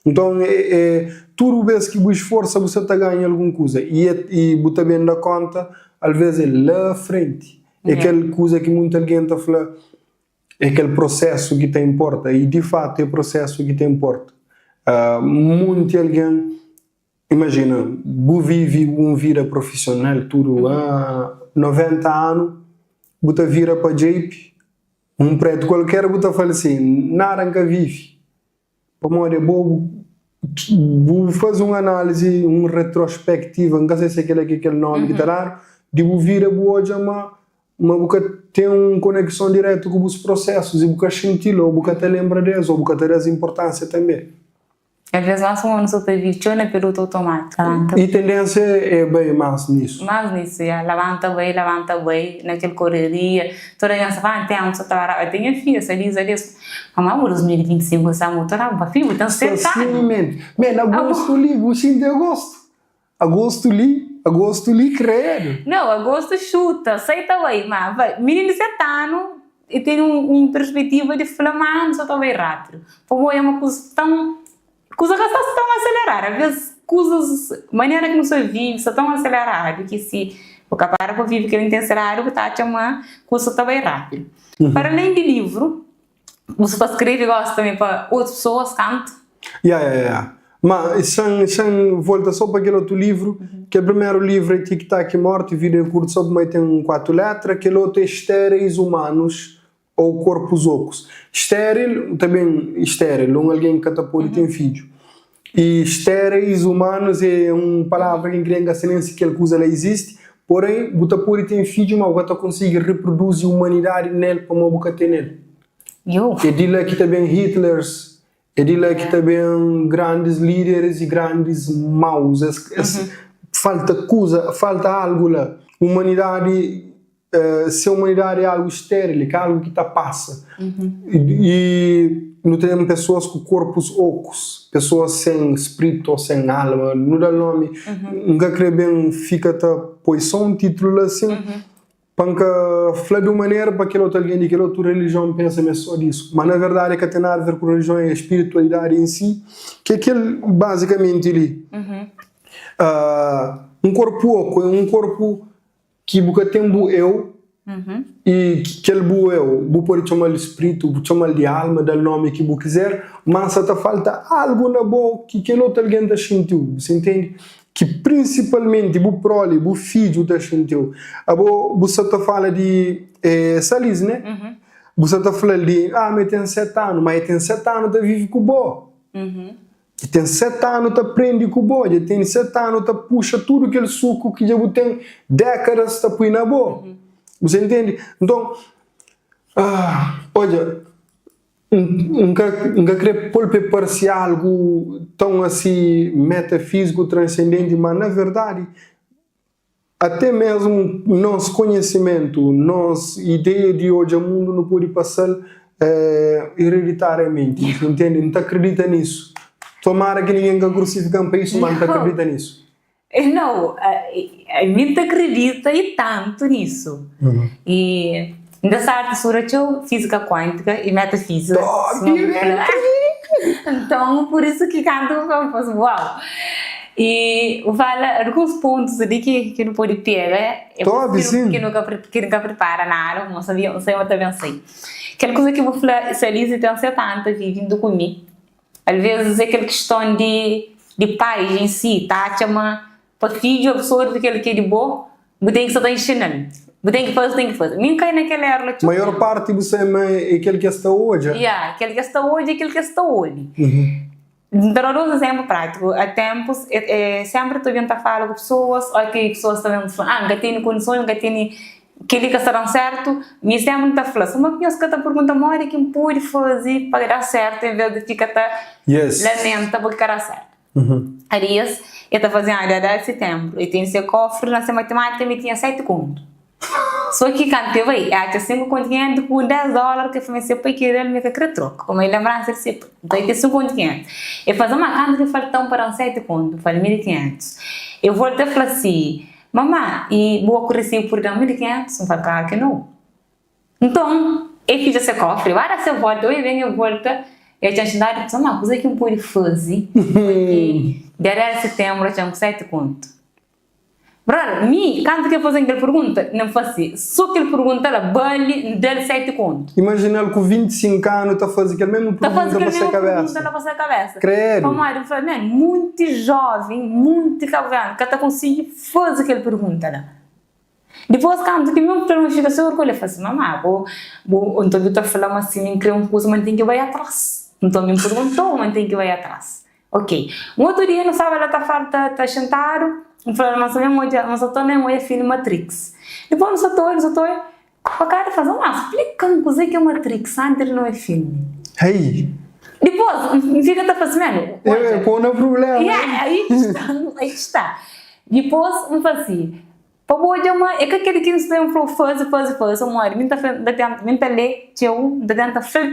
Então, tudo vez que você esforça, você está ganhando alguma coisa. E você bem dá conta, às vezes, é lá à frente. É aquela coisa que muita gente está falando, é aquele processo que te importa. E, de fato, é o processo que te importa. Muita alguém, imagina, você vive uma vida profissional, tudo, há 90 anos, você vira para JP, um preto qualquer, você fala assim, nada nunca vive. Amor, vou fazer uma análise, uma retrospectiva, não sei se é aquele nome que está lá, de ouvir a boa, mas você tem uma conexão direta com os processos, e você sente ou você te lembra deles, ou você te dá importância também. Às vezes nós somos supervisiona pelo automático. E tendência é bem mais nisso. Mais nisso, levanta bem, naquela correria. Toda a gente vai, tem um trabalho, tem a filha, se diz, mas 2025, essa motora, a filha, então você está. Sim, men, agosto ali, você de agosto. Agosto ali, credo. Não, agosto chuta, aceita bem, mas menino de 7 anos, e tem uma perspectiva de flamar, só está bem rápido. Como é uma coisa tão. Coisas que estão a acelerar, às vezes coisas, maneira que não se vive, só estão a acelerar, porque se o capara para viver que ele tem acelerado, está a uma coisa está bem rápido. Para além de livro, você para escrever gosta também para outras pessoas cantam. Mas sem volta só para aquele outro livro, que o primeiro livro é Tic Tac Morte, Vida Curta, só também tem 4 letras, aquele outro é Estéreis Humanos ou Corpos Ocos. Estéril, também estéril, alguém que tem filho. E estéreis humanos é uma palavra em grego, assim, que ele usa, ela existe, porém, você pode ter filho, mas você consegue reproduzir a humanidade nele como você tem nele. E dile que também Hitlers, e dile que também grandes líderes e grandes maus. Falta coisa, falta algo lá. Humanidade, se a humanidade é algo estéril, que é algo que está passa. E não tem pessoas com corpos ocos, pessoas sem espírito ou sem alma, não dá nome. Nunca creio bem, fica pois só um título assim, para falar de uma maneira para aquele outro alguém de aquela outra religião pensa só disso. Mas na verdade é que tem nada a ver com a religião e a espiritualidade em si, que é aquele basicamente ali. Um corpo oco é um corpo que você tem eu, e aquele eu, você pode chamar de espírito, chamar de alma, dá o nome que você quiser, mas te falta algo na boca que aquele outro alguém está sentindo, você entende? Que principalmente o prole, o filho está sentindo. Você está falando de Salis, né? Você está falando de, mas tem 7 anos, mas tem 7 anos está vive com o bo. E tem 7 anos, tá aprende com o bode, tem 7 anos, tá puxa tudo aquele suco que já tem décadas, tá põe na boca. Você entende? Então, olha, nunca queria pôr parecer algo tão assim metafísico, transcendente, mas na verdade, até mesmo nosso conhecimento, nossa ideia de hoje, o mundo não pode passar hereditariamente, entende? Não acredita nisso. Tomara que ninguém crucifica para isso, mas não acredita nisso. Não, a gente acredita e tanto nisso. E nessa arte surgiu física quântica e metafísica. Então, por isso que canto, uau! E fala alguns pontos ali que não pode pegar. Que nunca prepara nada, não sabia, não sei, mas também sei. Aquela coisa que eu vou falar, se a Lisa tem 70 vivendo comigo. Às vezes é aquela questão de pais em si, tá? Chama para filho absorver aquele que é de bom, você tem que estar ensinando. Você tem que fazer. Nem cai naquela era. A maior parte você é aquele que está hoje. Aquele que está hoje é aquele que está hoje. Dar um exemplo prático. Há tempos, sempre estou vendo a falar com pessoas, ou que pessoas estão falando, não tem condições, não tem aquele que estarão certo, me sempre está falando, mas conheço que está perguntando, mora que pode fazer para dar certo, em vez de ficar lamenta para que dará certo. Arias, eu estava fazendo a área de setembro, e tinha esse cofre, na matemática, me tinha 7 contos. Só que quando eu veio, tinha 5 contos com $10, que foi meu pai que ele me quer troco, como ele lembrança de sempre. Então, eu tinha 5 contos. Eu fazia uma conta que faltam para 7 contos, falei 1.500. Eu voltei e falei assim, mamãe, e vou receber por 1.500? Não falei, claro que não. Então, eu fiz esse cofre, agora se eu volto, eu venho, eu volto, Eu tinha estudado, mas uma coisa que eu pude fazer, porque de setembro eu tinha 7 conto. Brother, quando que eu faço aquela pergunta, não fazia. Só que ele pergunta era bale dele 7 conto. Imagina ele com 25 anos está a fazer aquela mesma pergunta na sua cabeça. Credo. Eu falei, man, muito jovem, muito cabelo, que está conseguindo fazer aquela pergunta lá. Depois, quando que meu plano chega, eu falei assim, mamãe, então eu estou falando assim, eu criei um curso, mas tem que ir atrás. Então me perguntou, mas tem que ir atrás. Ok. Um outro dia, não sabe, ela está sentado. Eu falei, mas eu estou nem olhando filme Matrix. Depois, eu estou, o cara faz explicando o que é Matrix, antes não é filme. Hey. Depois, fica até fazendo. Qual é o problema? Aí está. Depois, eu falei assim, é que aquele que nos tem um fazer, eu moro, me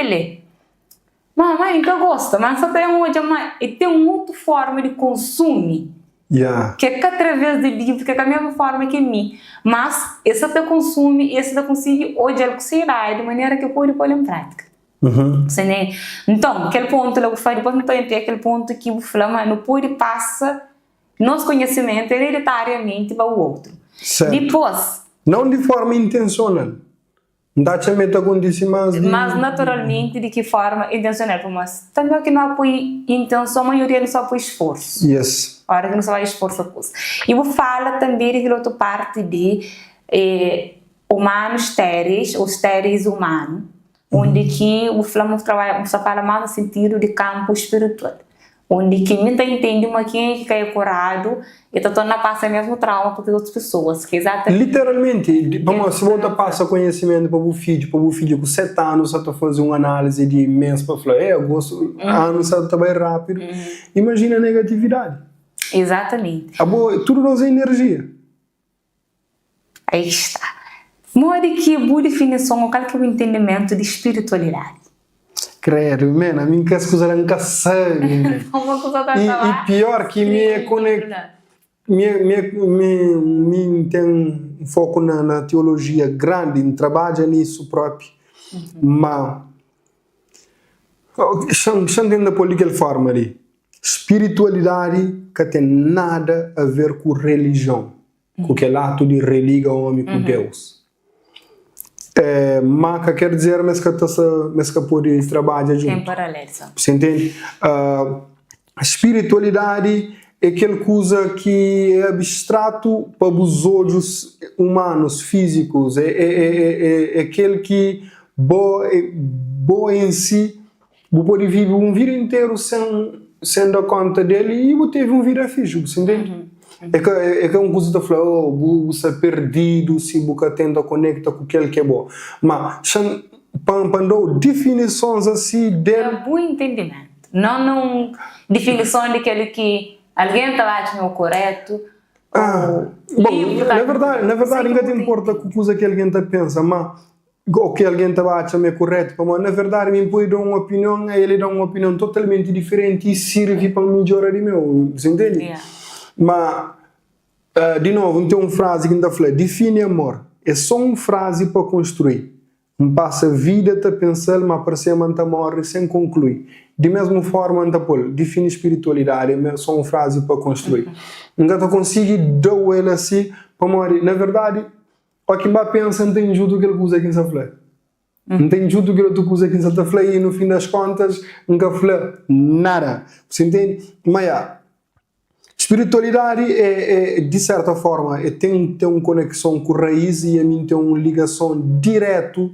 ler, Mamãe, eu gosto, mas só tem uma outra forma de consumir. Yeah. Que é através do livro, que é a mesma forma que mim. Mas, esse até consome, esse até consegue hoje ele conseguirá de maneira que eu pode pôr em prática. Então, aquele ponto eu falei, depois não estou entre aquele ponto que o flama não pode passar nosso conhecimento hereditariamente para o outro. Certo. Depois, não de forma intencional. Não dá a acontecer mais. Mas naturalmente, de que forma intencional? Mas também que não apoia intenção, a maioria não só apoia esforço. Yes. A hora que não só vai esforço a coisa. E eu falo também de outra parte de humanos estéreis, ou estéreis humanos, onde que o Flamengo trabalha, só fala mais no sentido de campo espiritual. Onde que ninguém entende uma quem que caiu curado e está tornando a passar mesmo trauma para outras pessoas. Que exatamente. Literalmente, vamos, se você passa conhecimento para o filho com 7 anos, você está fazendo uma análise de mês para falar, eu gosto, anos, você está bem rápido. Imagina a negatividade. Exatamente. Tudo nós é energia. Aí está. Mora que boa definição, qual que é o entendimento de espiritualidade? Credo, mano, a mim que as coisas não conseguem. E pior que me tem um foco na teologia grande, trabalha nisso próprio. Mas, entendo por aquela forma ali. Espiritualidade que tem nada a ver com religião, com aquele ato de religar o homem com Deus. Mas quer dizer, mas que pode trabalhar junto. Em paralelo. Você entende? A espiritualidade é aquela coisa que é abstrato para os olhos humanos, físicos. É aquele que boa em si, pode viver um vida inteiro sem dar conta dele e teve um vida físico, você entende? É que é uma coisa da falar, você é perdido se você tenta conectar com aquele que é bom. Mas, quando definições assim dele. É um bom entendimento. Não definição daquele que alguém está achando correto. Bom, na verdade, ainda te importa com a coisa que alguém está pensa, mas o que alguém está achando é correto. Mas, na verdade, me pode dar uma opinião, ele dá uma opinião totalmente diferente e serve para melhorar de meu. Você entende? Yeah. Mas, de novo, tem uma frase que ainda fala, define amor. É só uma frase para construir. Não passa a vida a pensar, mas parece que morre sem concluir. De mesma forma, define espiritualidade, é só uma frase para construir. Não consigo dar ela assim para morrer. Na verdade, o que vai pensar não tem junto aquela coisa que você fala. Não tem junto aquela coisa que você fala e no fim das contas, nunca fala nada. Você entende? Mas, espiritualidade de certa forma, tem uma conexão com a raiz e a mim tem uma ligação direta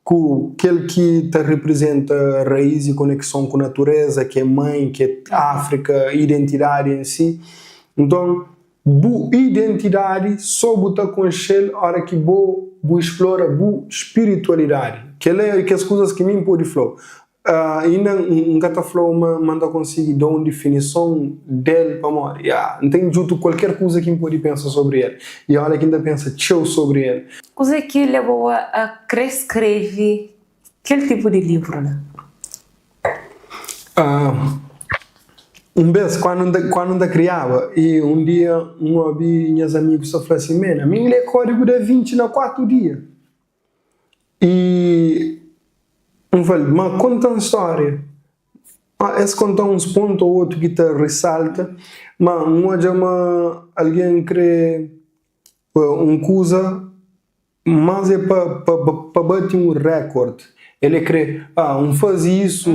com aquele que representa a raiz e conexão com a natureza, que é mãe, que é África, identidade em si. Então, boa identidade só botar com ele a hora que boa explora boa espiritualidade. Que é que as coisas que mim pode falar. Ainda nunca falou, manda conseguir dar uma definição dele para morrer. Não tem junto qualquer coisa que pode pensar sobre ele. E olha que ainda pensa tchau sobre ele. Coisa que levou a escrever aquele tipo de livro, né? Vez, quando ainda criava, e um dia, minhas amigos só falaram assim, a minha lê código de 20 na 4 dias. E eu falei, mas conta uma história. Esse conta uns pontos ou outro que te ressalta, mas hoje alguém crê coisa, mas é para bater um recorde. Ele crê, faz isso,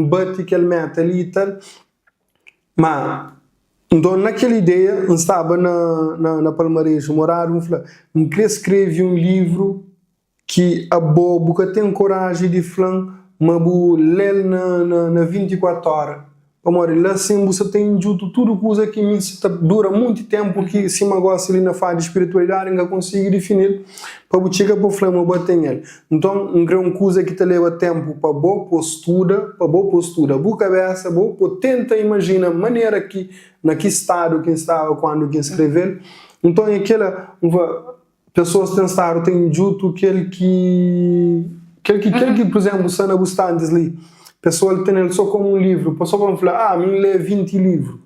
bate que ele mete ali e tal, mas então naquela ideia, estava na Palmares, moraram, queria escrever um livro que a bobo que tem coragem de falar, mas ler na 24 horas. Amor, lá sim você tem tudo coisa que me dura muito tempo que se me gosta ali na fase de espiritualidade ainda consigo definir para você chegar para o flama bater nele. Então, uma coisa que te leva tempo para boa postura, boa cabeça, tenta imaginar a maneira que naquele estado que estava quando que escrever. Então, aquela pessoas têm estado tem junto aquele que por exemplo, Sana Bustantes ali. Pessoal tem ele só como um livro. Pessoal vão falar, a mim lê 20 livros.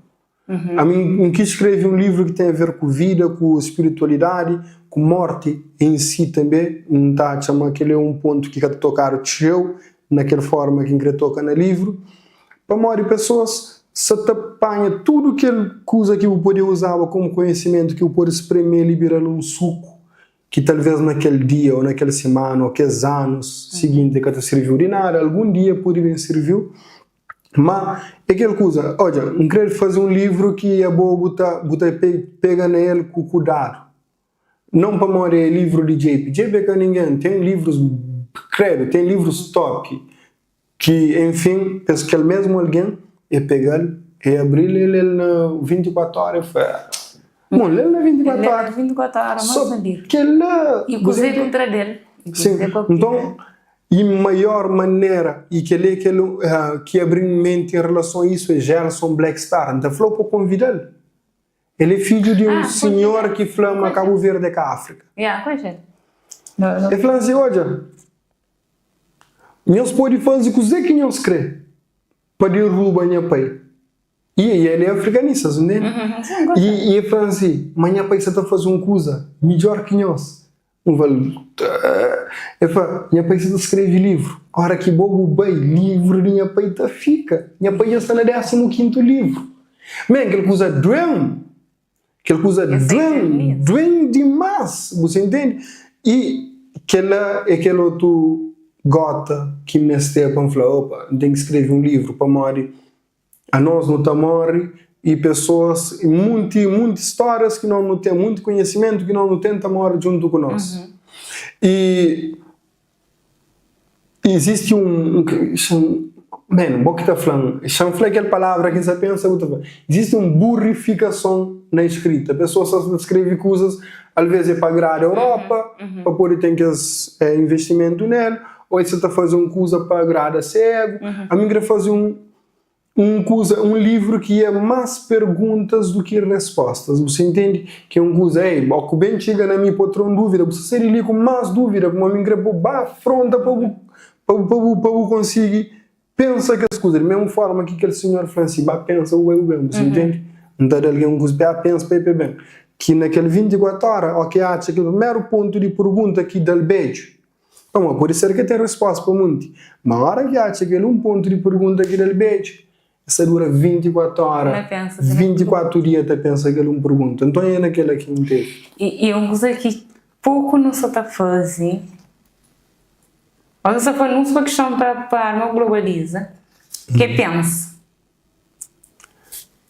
A mim que escreve um livro que tem a ver com vida, com espiritualidade, com morte em si também. Tá, chama aquele é um ponto que tocar o teu naquela forma que ele toca no livro. Para morrer pessoas se apanha tudo aquele coisa que eu podia usar como conhecimento que eu podia espremer e liberar um suco que talvez naquele dia, ou naquela semana, ou aqueles anos seguintes que te serviu de nada, algum dia poderia servir, mas é aquela coisa, olha, não quero fazer um livro que é bom pega nele com cuidado, não para morrer livro de JP é que ninguém, tem livros, credo, tem livros top, que enfim, penso que ele mesmo alguém é pegar e abrir ele na 24 horas, bom, ele na 24 horas. 24 horas, só mais um livro. Que ele, e cozer contra dele. Sim, então, e maior maneira e que ele que abre mente em relação a isso é Gerson Blackstar. Então, falou para convidá-lo. Ele é filho de um senhor que flama Cabo Verde com a África. Conhece. Ele falou assim, olha, nós podemos fazer coisa que nós queremos para derrubar minha pai. E ele é africanista, não é? E ele fala assim, mas minha pai está a fazer uma coisa melhor que nós. Ele fala, minha pai está a escrever livro. A hora que bobo bem, livro de minha pai está fica. Minha pai já está no 15º livro. Man, aquela coisa doem. Aquela coisa doem demais. Você entende? E aquele outro gota que me esteve para falar, opa, tem que escrever um livro para morrer. A nós não morre e pessoas, muitas histórias que não têm, muito conhecimento que não tenta morrer junto com nós. E existe bem, que está falando, chanfle aquela palavra que você pensa, existe uma burrificação na escrita. Pessoas só escrevem coisas, às vezes é para agradar a Europa, para poder ter investimento nele, ou você está fazendo uma coisa para agradar a cego. A mim queria fazer um livro que é mais perguntas do que respostas. Você entende? Que é uma coisa, o que bem chega na minha patrão dúvida, você seria ali com mais dúvida, como a mim queria afronta para conseguir pensar que as coisas, da mesma forma que aquele senhor Francisco pensa o bem, você entende? Então alguém pensa bem, que naquele 24 horas, o que acha que o primeiro ponto de pergunta que dá o beijo. Então, pode ser que tenha resposta para muito, mas a hora que acha que ele ponto de pergunta que dá o beijo, essa dura 24 horas, 24 dias até pensa que ele pergunta. Então é naquela que não teve. E uma coisa que pouco não se está fazendo, você foi uma questão para não globaliza, que pensa.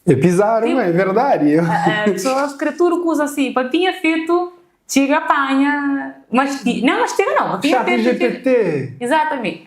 É bizarro, tipo, não é verdade? A pessoa criatura coisa assim, para tinha feito, chega apanha, mas não, mas tira não. Chat GPT. Exatamente.